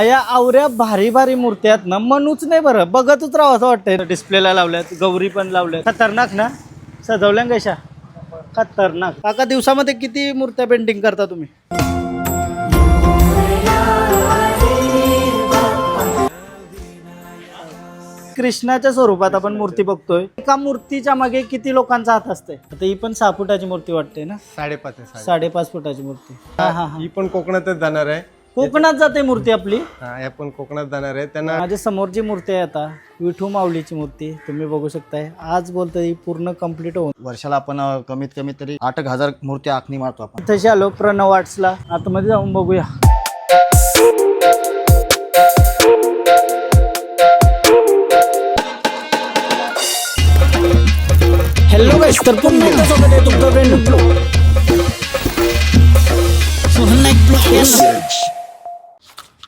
या आवऱ्या भारी भारी मूर्त्या आहेत ना, मनूच नाही बरं, बघतच राहावं असं वाटतंय. डिस्प्लेला लावल्यात, गौरी पण लावल्यात. खतरनाक ना सजवल्या कशा, खतरनाक. काका दिवसामध्ये किती मूर्त्या पेंटिंग करता तुम्ही? कृष्णाच्या स्वरूपात आपण मूर्ती बघतोय. एका मूर्तीच्या मागे किती लोकांचा हात असते? आता ही पण 6 फुटाची मूर्ती वाटते ना? 5.5 5.5 फुटाची मूर्ती. हा. ही पण कोकणातच जाणार आहे. कोकणात जाते मूर्ती आपली. हा पण कोकणात जाणार आहे. त्यांना माझ्या समोरची मूर्ती आहे आता विठू माऊलीची मूर्ती, तुम्ही बघू शकताय. आज बोलतोय ही पूर्ण कम्प्लीट होऊन. वर्षाला आपण कमीत कमी तरी 8,000 मूर्ती आखणी मारतो आपण. तशी आलो प्रणव आर्ट्सला, आतमध्ये जाऊन बघूया. हॅलो गाइस, तर पुन्हा एकदा स्वागत आहे तुमचं ब्रँड ब्लॉग.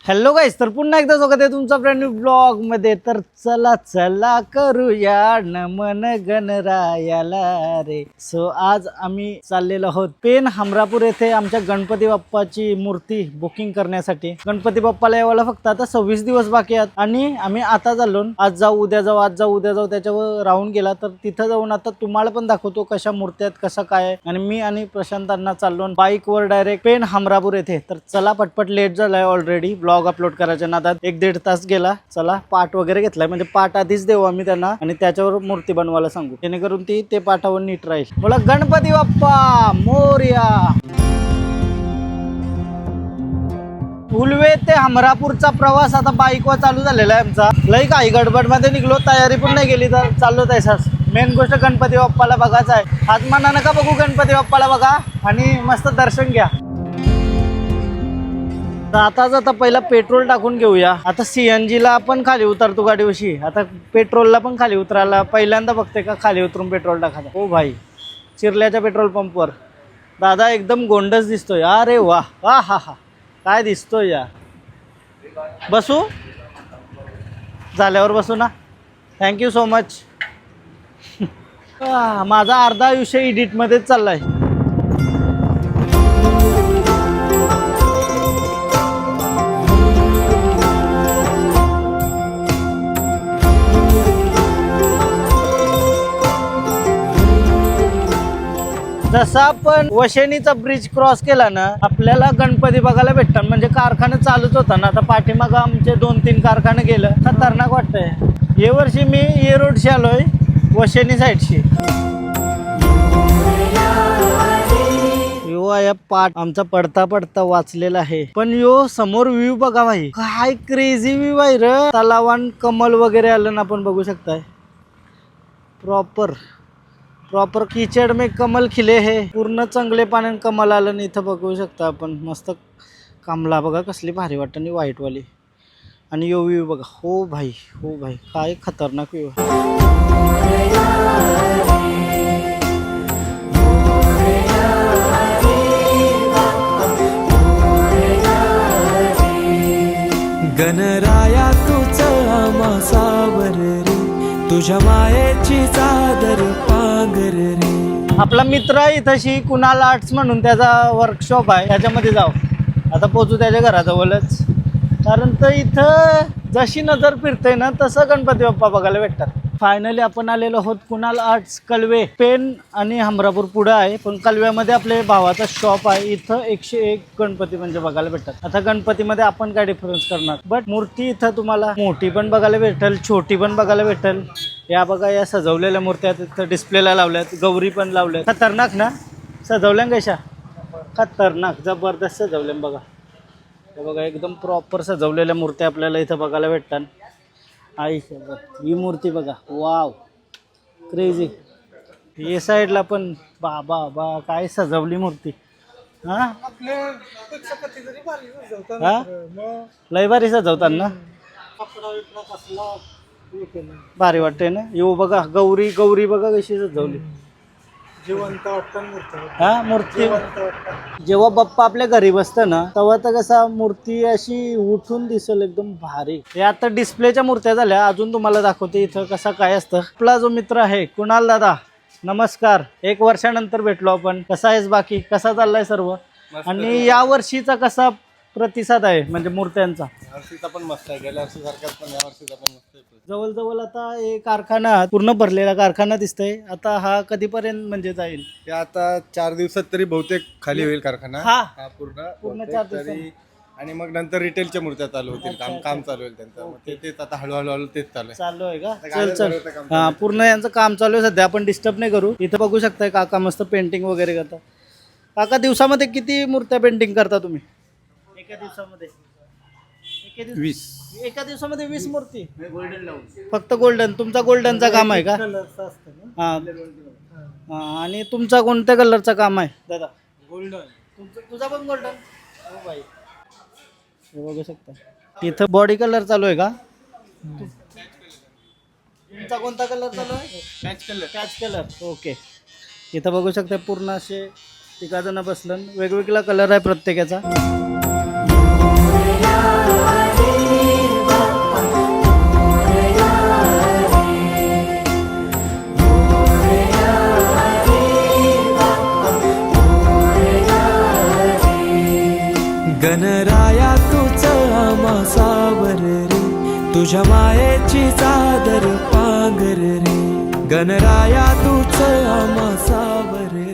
हॅलो गाइस, तर पुन्हा एकदा स्वागत आहे तुमचा ब्रँड ब्लॉग मध्ये. तर चला चला करूया नमन गणरायाला रे. सो आज आम्ही चाललेलो आहोत पेन हमरापूर येथे आमच्या गणपती बाप्पाची मूर्ती बुकिंग करण्यासाठी. गणपती बाप्पाला यावाला फक्त आता 26 दिवस बाकी आहेत आणि आम्ही आता चाललो. आज जाऊ उद्या जाऊ, आज जाऊ उद्या जाऊ, त्याच्यावर राहून गेला. तर तिथं जाऊन आता तुम्हाला पण दाखवतो कशा मूर्त्या आहेत, कसं काय आहे. आणि मी आणि प्रशांतांना चाललो बाईकवर डायरेक्ट पेन हमरापूर येथे. तर चला पटपट, लेट झालाय ऑलरेडी. ब्लॉग अपलोड करायच्या नादात 1-1.5 तास गेला. चला पाठ वगैरे घेतलाय, म्हणजे पाठ आधीच देऊ आम्ही त्यांना आणि त्याच्यावर मूर्ती बनवायला सांगू, जेणेकरून ते पाठावर नीट राहील. बोला गणपती बाप्पा मोरया. उलवे ते हमरापूरचा प्रवास आता बाईकवर चालू झालेला आहे आमचा. लई काही गडबड मध्ये निघलो, तयारी पण नाही केली तर चाललो तसाच. मेन गोष्ट गणपती बाप्पाला बघायचं आहे. आज मना नका बघू, गणपती बाप्पाला बघा आणि मस्त दर्शन घ्या. आता पहिला पेट्रोल टाकून घेऊया. आता CNG ला पण खाली उतरतो गाडीवशी, आता पेट्रोलला पण खाली उतरायला पहिल्यांदा बघते का खाली उतरून पेट्रोल टाकायचं. हो भाई, चिरल्याच्या पेट्रोल पंपवर दादा एकदम गोंडस दिसतोय. अरे वा वा, हा हा काय दिसतोय या. बसू, झाल्यावर बसू ना. Thank you so much. माझा अर्धा विषय एडिटमध्येच चाललाय. जसा आपण वशेनीचा ब्रिज क्रॉस केला ना, आपल्याला गणपती बघायला भेटतात. म्हणजे कारखाना चालूच होता ना. आता पाठीमागं आमचे 2-3 कारखाने गेलं. खतरनाक वाटतंय. या वर्षी मी येरोडशी आलोय, वशेनी साईडशी. यो या पाठ आमचा पडता पडता वाचलेला आहे. पण यो समोर व्ह्यू बघा भाई, काय क्रेझी व्ह्यू आहे र. तलावान कमल वगैरे आलं ना, आपण बघू शकताय. प्रॉपर कीचड़ में कमल खिले है. पूर्ण चांगले पाण्यात कमल आलं नाही. इथं बघू शकता आपण मस्त कमला बघा कसली भारी वाटत आणि व्हाईटवाली. आणि यो व्ह्यू बघा. हो भाई, हो भाई, काय खतरनाक व्ह्यू. गणराया तुझं आमासावर रे, तुझ्या मायेची चादर पांगर रे. आपला मित्र आहे इथंशी कुणाल आर्ट्स म्हणून, त्याचा वर्कशॉप आहे. त्याच्यामध्ये जाऊ आता, पोचू त्याच्या घराजवळच. कारण तर इथं जशी नजर फिरते ना, तसं गणपती बाप्पा बघायला भेटतात. फायनली आपण आलेलो आहोत कुणाल आर्ट्स कलवे. पेन आणि हमरापूर पुढं आहे, पण कलव्यामध्ये आपले भावाचा शॉप आहे. इथं 101 गणपती म्हणजे बघायला भेटतात. आता गणपतीमध्ये आपण काय डिफरन्स करणार, बट मूर्ती इथं तुम्हाला मोठी पण बघायला भेटेल, छोटी पण बघायला भेटेल. या बघा, या सजवलेल्या मूर्त्या तिथं डिस्प्लेला लावल्यात, गौरी पण लावल्यात. खतरनाक ना सजवल्या कशा, खतरनाक जबरदस्त सजवल्या. बघा हे बघा, एकदम प्रॉपर सजवलेल्या मूर्त्या आपल्याला इथं बघायला भेटतात. आई ही मूर्ती बघा, वाव क्रेझी. ये साईडला पण बा काय सजवली मूर्ती. हा लय भारी सजवतात ना, भारी वाटते ना. येऊ बघा, गौरी बघा कशी सजवली. जिवंत वाटतं मूर्ती. हा मूर्ती जेव्हा बाप्पा आपल्या घरी बसतं ना, तेव्हा तर कसा मूर्ती अशी उठून दिसेल एकदम भारी. हे आता डिस्प्लेच्या मूर्त्या झाल्या, अजून तुम्हाला दाखवते इथं कसा काय असतं. आपला जो मित्र आहे कुणाल दादा, नमस्कार. 1 वर्षानंतर भेटलो आपण. कसा आहेस, बाकी कसा चाललाय सर्व? आणि या वर्षीचा कसा प्रतिसाद आहे म्हणजे मूर्त्यांचा? यावर्षीचा पण मस्त आहे, गेल्या वर्षी सारखाच पण यावर्षीचा पण मस्त आहे. जवळ आता हे कारखाना पूर्ण भरलेला कारखाना दिसतोय. आता हा कधीपर्यंत म्हणजे जाईल? ते आता 4 दिवसात तरी बहुतेक खाली होईल कारखाना. हा. पूर्ण पूर्ण बहुतेक 4 तरी. आणि मग नंतर रिटेलच्या मूर्त्या चालू होतील, काम चालू होईल त्यांचं. मग तेच आता हळूहळू तेच चालू आहे. चालू आहे का? आता चल गाड्या चल. भरवतं काम हा, पूर्ण यांचं काम चालू आहे सध्या. आपण डिस्टर्ब नाही करू. इथं बघू शकताय काका मस्त पेंटिंग वगैरे करतात. काका, दिवसामध्ये किती मूर्त्या पेंटिंग करता तुम्ही? एका दिवसामध्ये? 20 दिवसामध्ये 20 मूर्ती? फक्त गोल्डन? तुमचा गोल्डनचा काम आहे का? हा. आणि तुमचा कोणत्या कलरचा काम आहे दादा? गोल्डन. तुझा पण गोल्डन? हो भाई, हे बघू शकता. इथं बॉडी कलर चालू आहे का? तुमचा कोणता कलर चालू आहे? Patch colour. ओके. इथं बघू शकता पूर्ण असे 3 जण बसलं. वेगवेगळा कलर आहे प्रत्येकाचा. गणराया तूच आम्हा सावर रे, तुझ्या मायेची चादर पांघर रे. गणराया तूच आम्हा सावर रे.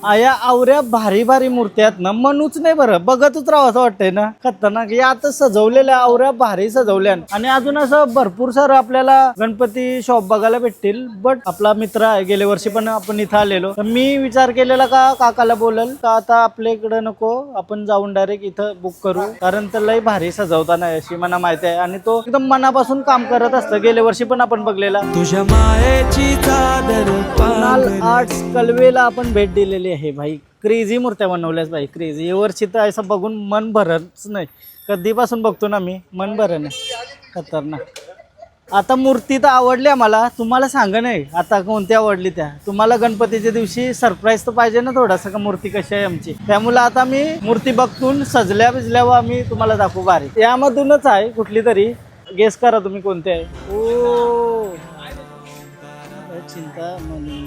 आया आवऱ्या भारी भारी मूर्त्या आहेत ना, म्हणूच नाही बरं, बघतच राहावं असं वाटतंय ना. खतरनाक. या आता सजवलेल्या आवऱ्या भारी सजवल्या. आणि अजून असं भरपूर सारं आपल्याला गणपती शॉप बघायला भेटतील. बट आपला मित्र आहे, गेल्या वर्षी पण आपण इथं आलेलो, तर मी विचार केलेला का काकाला बोलल का आता आपल्या इकडे नको, आपण जाऊन डायरेक्ट इथं बुक करू, कारण तर लय भारी सजवता नाही अशी मला माहिती आहे. आणि तो एकदम मनापासून काम करत असतं. गेल्या वर्षी पण आपण बघलेला. तुझ्या मायेची चादर कुणाल पांघर. आर्ट्स कलवेला आपण भेट दिलेली आहे भाई. क्रेझी मूर्त्या बनवल्यास भाई, क्रेझी. वर्षी तर असं बघून मन भरतच नाही. कधीपासून बघतो ना मी, मन भर नाही. खतरनाक. आता मूर्ती तर आवडली मला, तुम्हाला सांगा नाही आता कोणती आवडली त्या. तुम्हाला गणपतीच्या दिवशी सरप्राईज तर पाहिजे ना थोडासा, का मूर्ती कशी आहे आमची. त्यामुळे आता मी मूर्ती बघतून सजल्या बिजल्यावर आम्ही तुम्हाला दाखवू भारी. यामधूनच आहे कुठली तरी. गेस करा तुम्ही कोणते आहे. ओ चिंतामणी.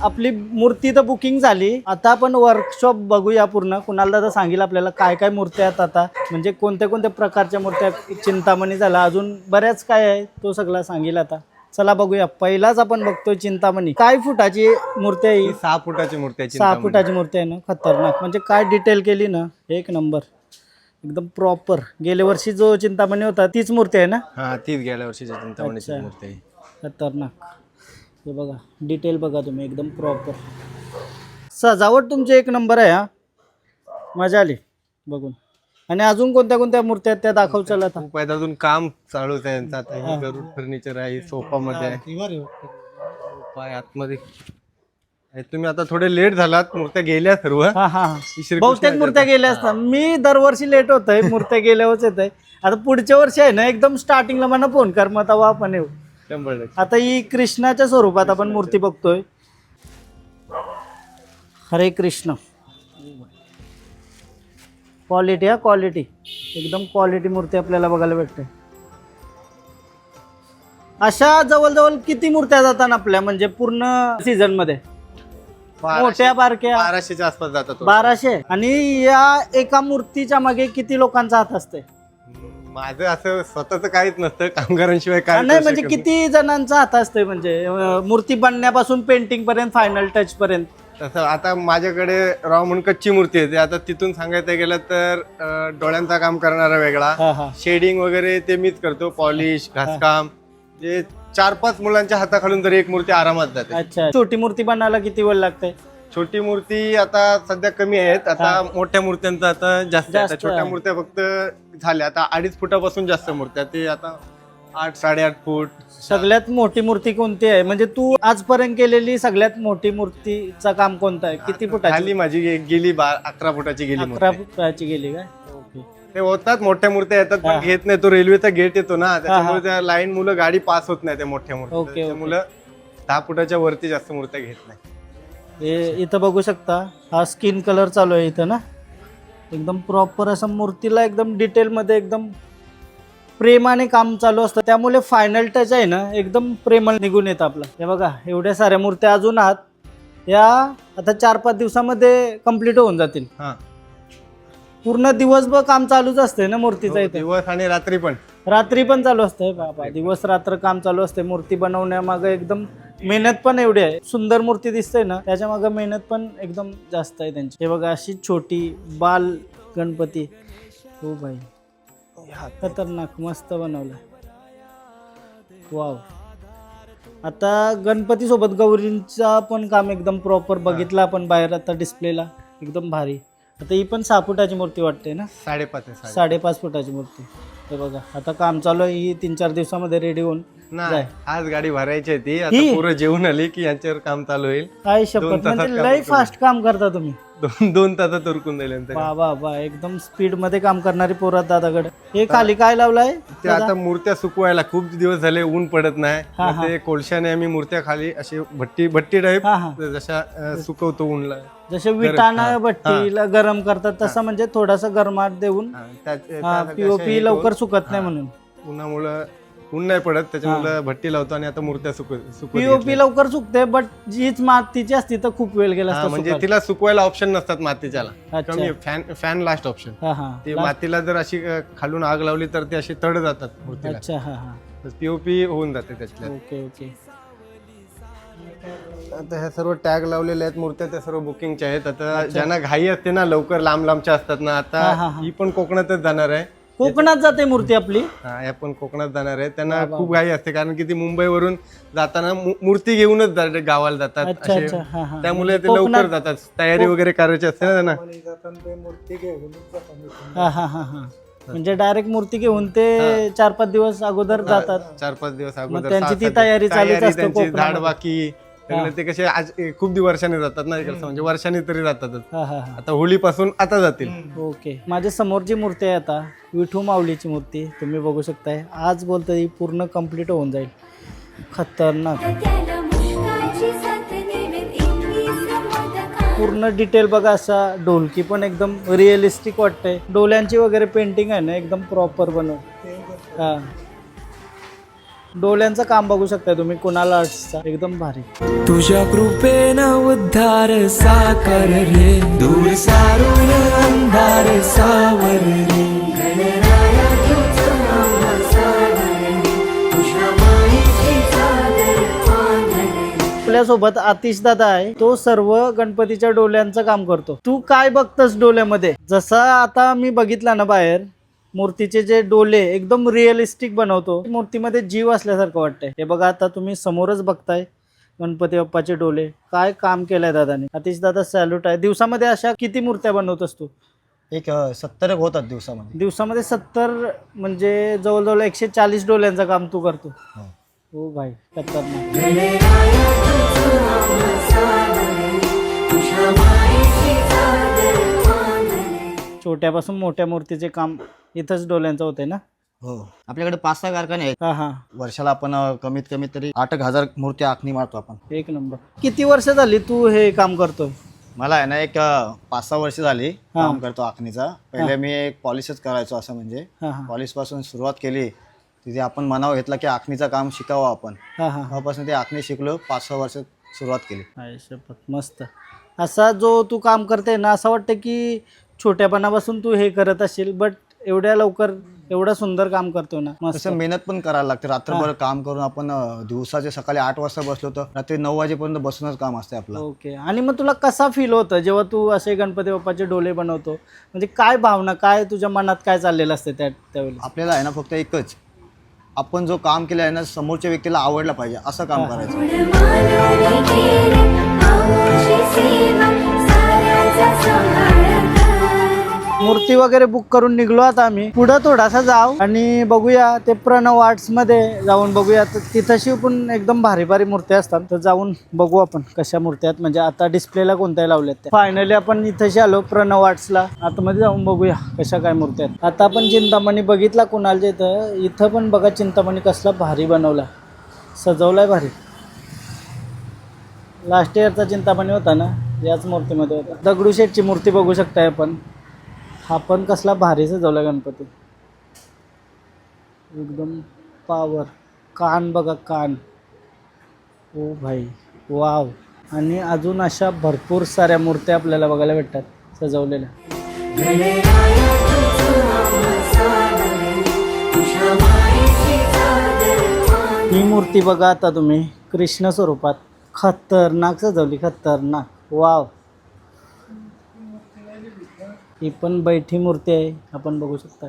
आपली मूर्ती तर बुकिंग झाली. आता आपण वर्कशॉप बघूया पूर्ण. कुणाल दादा सांगेल आपल्याला काय काय मूर्त्या आहेत आता, म्हणजे कोणत्या कोणत्या प्रकारच्या मूर्त्या. चिंतामणी झाला, अजून बऱ्याच काय आहे तो सगळा सांगेल आता. चला बघूया. पहिलाच आपण बघतोय चिंतामणी. काय फुटाची मूर्ती आहे ही? 6 फुटाची मूर्ती आहे. 6 फुटाची मूर्ती आहे ना. खतरनाक. म्हणजे काय डिटेल केली ना, एक नंबर, एकदम प्रॉपर. गेल्या वर्षी जो चिंतामणी होता तीच मूर्ती आहे ना? हा, तीच गेल्या वर्षीची चिंतामणीची अच्छा. मूर्ती आहे. खतरनाक. हे बघा डिटेल बघा तुम्ही, एकदम प्रॉपर. सजावट तुमची एक नंबर आहे. हा, मजा आली बघून. आणि अजून कोणत्या कोणत्या मूर्त्या आहेत त्या दाखव. चला आता. खूप आहे, अजून काम चालूच आहे यांचं. आता हे गरुड फर्निचर आहे, सोफा मध्ये आहे, पाय आतमध्ये. तुम्ही आता थोडे लेट झालात, मूर्त्या गेल्या सर्व. हा हा. बहुतेक मूर्त्या गेल्या असतात. मी दरवर्षी लेट होत आहे, मूर्त्या गेल्यावरच येत आहे. आता पुढच्या वर्षी आहे ना, एकदम स्टार्टिंगला मला फोन कर, मग तेव्हा आपण येऊ. 100%. आता ही कृष्णाच्या स्वरूपात आपण मूर्ती बघतोय. हरे कृष्ण. क्वालिटी. हा क्वालिटी, एकदम क्वालिटी मूर्ती आपल्याला बघायला भेटते. अशा जवळजवळ किती मूर्त्या जातात आपल्या, म्हणजे पूर्ण सीझन मध्ये? मोठ्या बारक्या? 1200च्या आसपास जातात. 1200. आणि या एका मूर्तीच्या मागे किती लोकांचा हात असते? माझं असं स्वतःच काहीच नसतं, कामगारांशिवाय काय नाही करू म्हणजे शकत किती जणांचा हात असते, म्हणजे मूर्ती बनण्यापासून पेंटिंग पर्यंत, फायनल टच पर्यंत? नाही. तसं आता माझ्याकडे राव म्हणून कच्ची मूर्ती आहे. आता तिथून सांगायचं गेलं तर डोळ्यांचा काम करणारा वेगळा, हा हा. शेडिंग वगैरे ते मीच करतो, पॉलिश, घासकाम. जे 4-5 मुलांच्या हाताखालून तरी एक मूर्ती आरामात जाते. अच्छा. छोटी मूर्ती बनायला किती वेळ लागते? छोटी मूर्ती आता सध्या कमी आहेत. आता मोठ्या मूर्त्यांचं आता जास्त आहे. आता छोट्या मूर्त्या फक्त झाल्या आता 2.5 फुटापासून जास्त मूर्त्या, ते आता 8-8.5 फूट. सगळ्यात मोठी मूर्ती कोणती आहे, म्हणजे तू आजपर्यंत केलेली सगळ्यात मोठी मूर्तीचं काम कोणतं आहे? किती फुटाची? खाली माझी गेली 11 फुटाची गेली 11 मूर्ती. फुटाची गेली काय? ते होतात, मोठ्या मूर्त्या येतात पण घेत नाही. तो रेल्वेचा गेट येतो ना, त्याच्यामुळे त्या लाईन मुलं गाडी पास होत नाही त्या मोठ्या मूर्त्या. ओके. त्यामुळे 10 फुटाच्या वरती जास्त मूर्त्या घेत नाही. हे इथं बघू शकता, हा स्किन कलर चालू आहे इथं ना. एकदम प्रॉपर असं मूर्तीला एकदम डिटेलमध्ये एकदम प्रेमाने काम चालू असतं, त्यामुळे फायनल टच आहे ना एकदम प्रेमळ निघून येतं आपलं. हे बघा एवढ्या साऱ्या मूर्त्या अजून आहात या आता 4-5 दिवसामध्ये कंप्लीट होऊन जातील. हा, पूर्ण दिवसभर काम चालूच असते ना मूर्तीचं इथे. दिवस आणि रात्री पण. रात्री पण चालू असते बाबा, दिवस रात्र काम चालू असते. मूर्ती बनवण्यामागे एकदम मेहनत पण एवढी आहे. सुंदर मूर्ती दिसते ना त्याच्या मागे मेहनत पण एकदम जास्त आहे त्यांची. हे बघा अशी छोटी बाल गणपती. हो भाई खतरनाक मस्त बनवलं. वाव. आता गणपती सोबत गौरींचा पण काम एकदम प्रॉपर बघितलं आपण बाहेर आता डिस्प्लेला, एकदम भारी. आता ही पण 6 फुटाची मूर्ती वाटते ना. 5.5 5.5 फुटाची मूर्ती. हे बघा आता काम चालू आहे. ही 3-4 दिवसामध्ये रेडी होऊन नाही, आज गाडी भरायची आहे ती. आता ही? पुरं जेवून आली की यांच्यावर काम चालू होईल. काय 2 शपथ, तासात म्हणजे काम लय करू. फास्ट काम करता तुम्ही. 2 तासात उरकून जाईल यांचं काम. बाबा बा एकदम स्पीड मध्ये काम करणारी पोरात दादाकडे. हे खाली काय लावलाय ते आता मूर्त्या सुकवायला खूप दिवस झाले, ऊन पडत नाही. हा, मग ते कोळशाने आम्ही मूर्त्या खाली अशी भट्टी टाईप हा हा जशा सुकवतो ऊनला. जसे विटाणा भट्टीला गरम करतात तसं, म्हणजे थोडासा गरमाट देऊन. पीओपी लवकर सुकत नाही म्हणून. उन्हामुळं ऊन नाही पडत त्याच्यामुळे भट्टी लावतो आणि आता मूर्त्या सुकवत पीओपी लवकर सुकते, बट जीच मातीची असती तर खूप वेळ गेला असता म्हणजे सुकायला. तिला सुकवायला ऑप्शन नसतात मातीच्याला. अच्छा. कमी फॅन लास्ट ऑप्शन. हा हा ती मातीला जर अशी खालून आग लावली तर ते अशी तड जातात मूर्तीला. अच्छा हा हा पीओपी होऊन जाते त्याच्यात. Okay okay. आता ह्या सर्व टॅग लावलेल्या आहेत मूर्त्या, त्या सर्व बुकिंगच्या आहेत. आता ज्यांना घाई असते ना, लवकर लांबच्या असतात ना, आता ही पण कोकणातच जाणार आहे. कोकणात जाते मूर्ती आपली. या पण कोकणात जाणार आहे. त्यांना खूप घाई असते कारण की ती मुंबईवरून जाताना मूर्ती घेऊनच गावाला जातात अच्छा असे. अच्छा हा हा. त्यामुळे ते लवकर जातात. तयारी वगैरे करायची असते ना त्यांना. हा हा हा हा. म्हणजे डायरेक्ट मूर्ती घेऊन ते 4-5 दिवस अगोदर जातात. 4-5 दिवस मग अगोदर त्यांची ती 6-7 तयारी चालूच असते त्यांची कोकणामध्ये. झाड बाकी सगळे ते कसे आज खूप वर्षांनी जातात ना इकडचं, म्हणजे वर्षांनी तरी जातातच. हा हा हा. आता होळीपासून आता जातील. ओके. माझ्या समोरची मूर्ती आहे आता विठू माऊलीची मूर्ती, तुम्ही बघू शकताय. आज बोलतो ही पूर्ण कंप्लीट होऊन जाईल. खतरनाक पूर्ण डिटेल बघा. असा ढोलकी पण एकदम रिअलिस्टिक वाटतंय. डोल्यांची वगैरे पेंटिंग आहे ना एकदम प्रॉपर बनव. हा डोल्यांचं काम बघू शकता तुम्ही कुणाल आर्ट्सचा, एकदम भारी. तुझ्या कृपेनं उद्धार साकार रे, दूर सारून अंधार सावर रे. आपल्यासोबत आतिश दादा आहे, तो सर्व गणपतीच्या डोल्यांचं काम करतो. तू काय बघतस डोल्यामध्ये? जसं आता मी बघितला ना बाहेर मूर्तीचे जे डोले एकदम रिअलिस्टिक बनवतो, मूर्तीमध्ये जीव असल्यासारखं वाटतंय. हे बघा आता तुम्ही समोरच बघताय गणपती बाप्पाचे डोले. काय काम केलंय दादाने. आतिश दादा सॅल्यूट आहे. दिवसामध्ये अशा किती मूर्त्या बनवतोस तू? एक 70 होतात दिवसामध्ये. दिवसामध्ये 70 म्हणजे जवळजवळ 140 डोल्यांचं काम तू करतो. हो भाई खतरनाक. छोट्यापासून मोठ्या मूर्तीचे काम इथंच डोल्यांचं होतंय ना. हो, आपल्याकडे 5-6 कारखाने आहेत. हा हा. वर्षाला आपण कमीत कमी तरी 8,000 मूर्त्या आखणी मारतो आपण. एक नंबर. किती वर्ष झाली तू हे काम करतोय? मला आहे ना एक 5-6 वर्ष झाली काम करतो आखणीचा. पहिले मी एक पॉलिशच करायचो, असं म्हणजे हा हा पॉलिश पासून सुरुवात केली. तिथे आपण मनाव घेतला की आखणीचं काम शिकावं आपण. हा हा. तेव्हापासून ते आखणी शिकलो. 5-6 वर्ष सुरुवात केली. आहे शपथ मस्त. असा जो तू काम करते ना, असं वाटतं की छोट्यापणापासून तू हे करत असेल, बट एवढ्या लवकर एवढं सुंदर काम करतो ना. मस्त. तसं मेहनत पण करायला लागते. रात्रभर काम करून आपण दिवसाचे सकाळी 8 वाजता बसलो तर रात्री 9 वाजेपर्यंत बसूनच काम असते आपलं. ओके. आणि मग तुला कसा फील होतं जेव्हा तू असे गणपती बाप्पाचे डोले बनवतो? म्हणजे काय भावना, काय तुझ्या मनात काय चाललेलं असते त्यावेळेस? आपल्याला आहे ना फक्त एकच, आपण जो काम केलं आहे ना समोरच्या व्यक्तीला आवडलं पाहिजे असं काम करायचं. मूर्ती वगैरे बुक करून निघलो आता आम्ही. पुढं थोडासा जाऊ आणि बघूया ते प्रणव आर्ट्स मध्ये जाऊन बघूया. तिथंशी पण एकदम भारी भारी मूर्त्या असतात, तर जाऊन बघू आपण कशा मूर्त्या आहेत. म्हणजे आता डिस्प्लेला कोणत्या लावल्यात त्या. फायनली आपण इथंशी आलो प्रणव आर्ट्सला. आतमध्ये जाऊन बघूया कशा काय मूर्त्या आहेत. आता आपण चिंतामणी बघितला कुणालच्या इथं. इथं पण बघा चिंतामणी कसला भारी बनवला, सजवलाय भारी. लास्ट इयरचा चिंतामणी होता ना, याच मूर्तीमध्ये होता. दगडूशेठची मूर्ती बघू शकताय आपण. हा पण कसला भारी सजवला गणपती. एकदम पावर. कान बघा कान. ओ भाई वाव. आणि अजून अशा भरपूर साऱ्या मूर्त्या आपल्याला बघायला भेटतात सजवलेल्या. ही मूर्ती बघा आता तुम्ही कृष्ण स्वरूपात. खतरनाक सजवली, खतरनाक. वाव. ही पण बैठी मूर्ती आहे, आपण बघू शकता.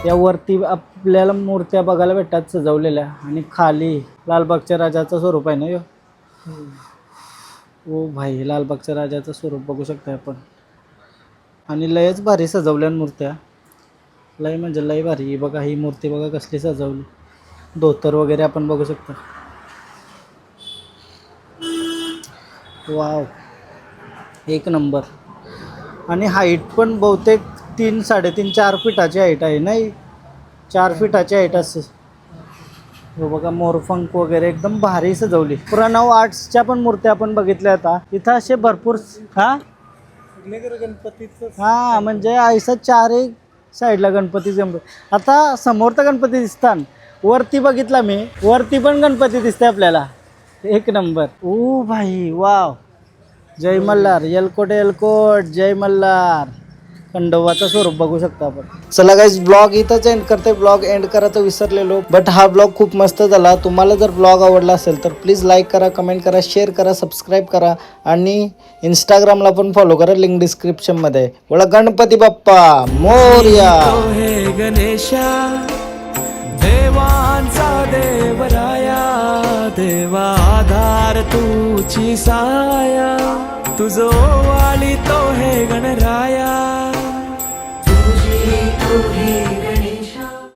या वरती आपल्याला मूर्त्या बघायला भेटतात सजवलेल्या. आणि खाली लालबागच्या राजाचं स्वरूप आहे ना यो. ओ भाई लालबागच्या राजाचं स्वरूप बघू शकता आपण. आणि लयच भारी सजवल्या मूर्त्या. लय म्हणजे लय भारी. बघा ही मूर्ती बघा कसली सजवली. धोतर वगैरे आपण बघू शकता. वाव एक नंबर. आणि हाईट पण बहुतेक 3, 3.5, 4 फीटाची हाईट आहे. नाही 4 फीटाची हाईट असते. हो बघा मोरफंक वगैरे एकदम भारी सजवली. प्रणव आर्ट्सच्या पण मूर्त्या आपण बघितल्या. आता इथं असे भरपूर हा म्हणजे आयसा 4 साईडला गणपती. आता समोर तर गणपती दिसतात. वरती बघितला मी, वरती पण गणपती दिसते आपल्याला. एक नंबर. ओ भाई वाव. जय मल्हार. एलकोट एलकोट. जय मल्हार. खंडोबाचं स्वरूप बघू शकता आपण. चला गाईज ब्लॉग इथंच एंड करते. ब्लॉग एंड करायचं विसरलेलो, बट हा ब्लॉग खूप मस्त झाला. तुम्हाला जर ब्लॉग आवडला असेल तर प्लीज लाईक करा, कमेंट करा, शेअर करा, सबस्क्राईब करा आणि इंस्टाग्रामला पण फॉलो करा. लिंक डिस्क्रिप्शनमध्ये. बोला गणपती बाप्पा मोरया. तो हे गणेशा देवांचा देवराया. देवा आधार तुझी साया. तुझो वाली तो हे गणराया. तुझी